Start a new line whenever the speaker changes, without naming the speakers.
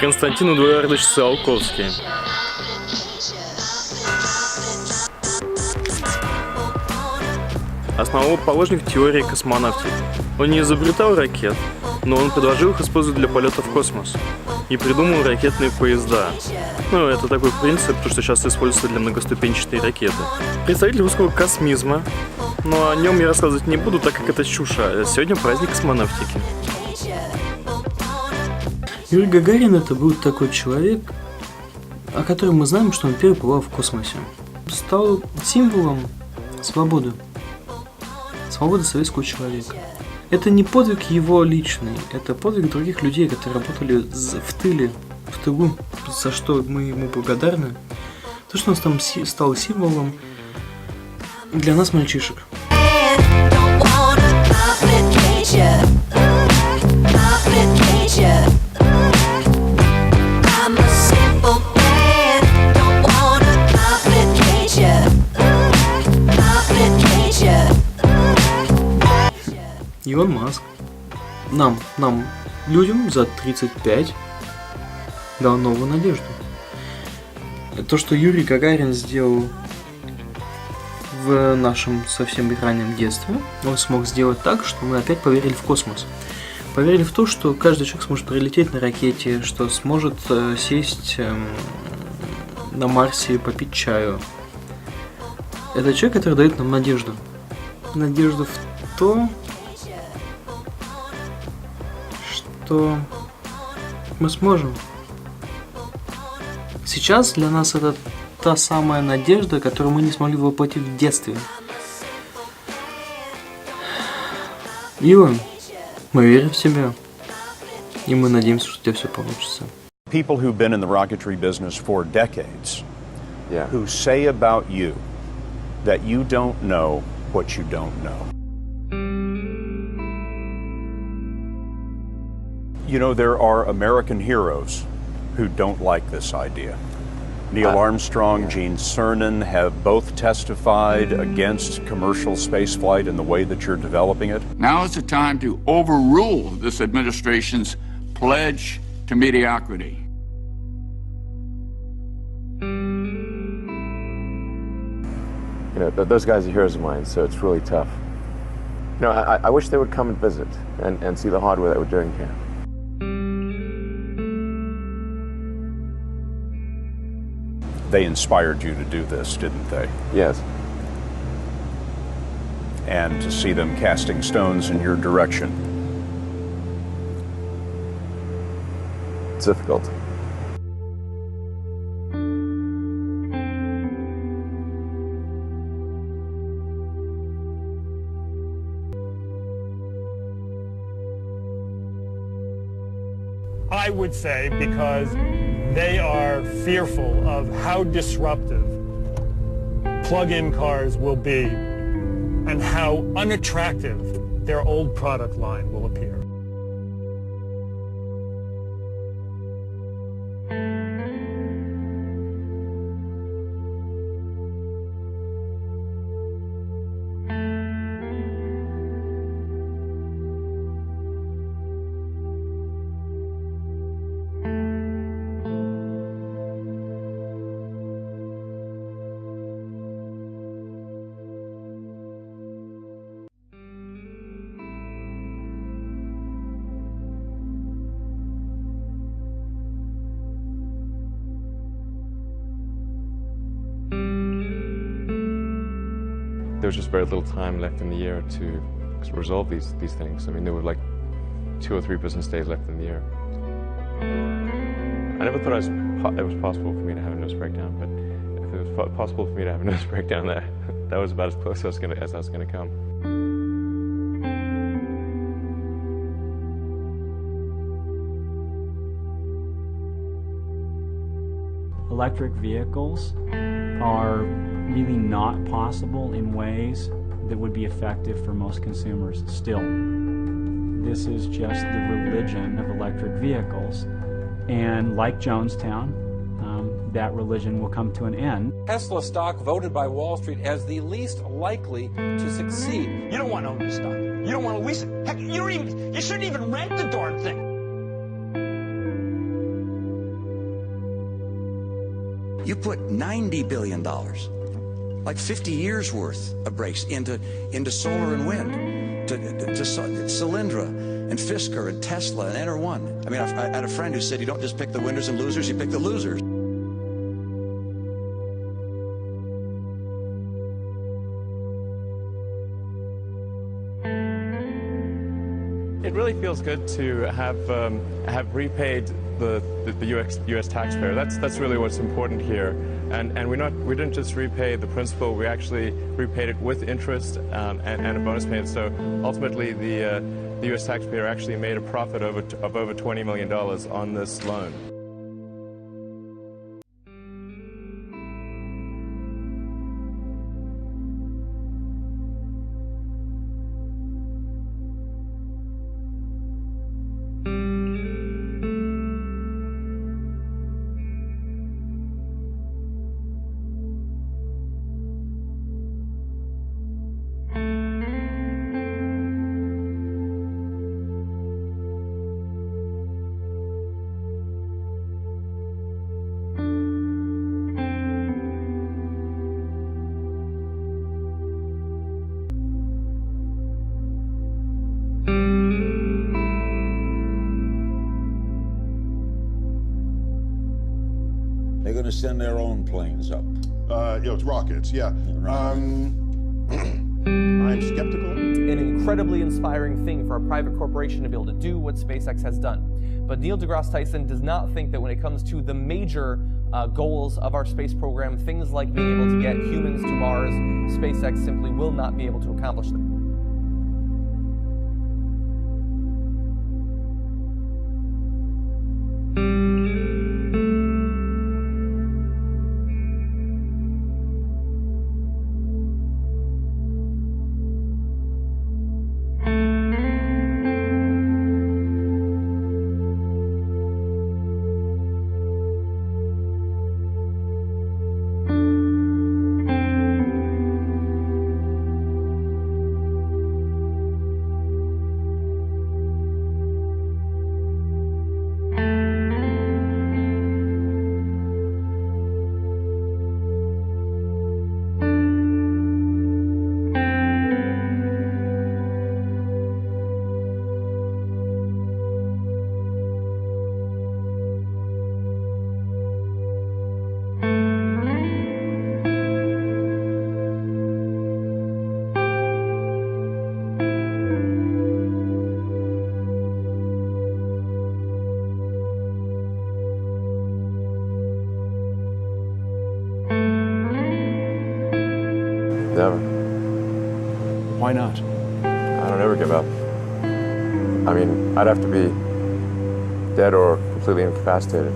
Константин Эдуардович Циолковский. Основоположник теории космонавтики. Он не изобретал ракет, но он предложил их использовать для полета в космос. И придумал ракетные поезда. Ну, это такой принцип, то, что сейчас используется для многоступенчатой ракеты. Представитель русского космизма. Но о нем я рассказывать не буду, так как это чушь. А сегодня праздник космонавтики.
Юрий Гагарин — это был такой человек, о котором мы знаем, что он первый побывал в космосе. Стал символом свободы. Свободы советского человека. Это не подвиг его личный, это подвиг других людей, которые работали в тылу, за что мы ему благодарны. То, что он там стал символом для нас, мальчишек. Илон Маск нам, людям за 35, дал новую надежду. То, что Юрий Гагарин сделал в нашем совсем раннем детстве, он смог сделать так, что мы опять поверили в космос. Поверили в то, что каждый человек сможет прилететь на ракете, что сможет сесть на Марсе и попить чаю. Это человек, который дает нам надежду. Надежду в то, что мы сможем. Сейчас для нас это та самая надежда, которую мы не смогли воплотить в детстве. Илон, мы верим в себя, и мы надеемся, что у тебя все получится.
People who've been in the rocketry business for decades, who say about you that you don't know what you don't know. You know, there are American heroes who don't like this idea. Neil Armstrong, Gene Cernan have both testified against commercial spaceflight in the way that you're developing it.
Now is the time to overrule this administration's pledge to mediocrity.
You know, those guys are heroes of mine, so it's really tough. You know, I wish they would come and visit and see the hardware that we're doing here.
They inspired you to do this, didn't they?
Yes.
And to see them casting stones in your direction.
It's difficult.
I would say because they are fearful of how disruptive plug-in cars will be and how unattractive their old product line will appear.
There was just very little time left in the year to resolve these things. I mean, there were like 2 or 3 business days left in the year. I never thought it was possible for me to have a nervous breakdown, but if it was possible for me to have a nervous breakdown, that was about as close as I was gonna come.
Electric vehicles are really not possible in ways that would be effective for most consumers still. This is just the religion of electric vehicles, and like Jonestown, that religion will come to an end.
Tesla stock voted by Wall Street as the least likely to succeed.
You don't want to own this stock. You don't want to lease it. Heck, you shouldn't even rent the darn thing. You put $90 billion, like 50 years worth of brakes into solar and wind, to Solyndra and Fisker and Tesla and Enter1. I mean, I had a friend who said you don't just pick the winners and losers, you pick the losers.
It really feels good to have repaid the U.S. taxpayer. That's really what's important here, and we didn't just repay the principal. We actually repaid it with interest and a bonus payment. So ultimately, the U.S. taxpayer actually made a profit of over $20 million on this loan.
They're going to send their own planes up.
It's rockets, yeah. I'm skeptical.
An incredibly inspiring thing for a private corporation to be able to do what SpaceX has done. But Neil deGrasse Tyson does not think that when it comes to the major goals of our space program, things like being able to get humans to Mars, SpaceX simply will not be able to accomplish them.
Never.
Why not?
I don't ever give up. I mean, I'd have to be dead or completely incapacitated.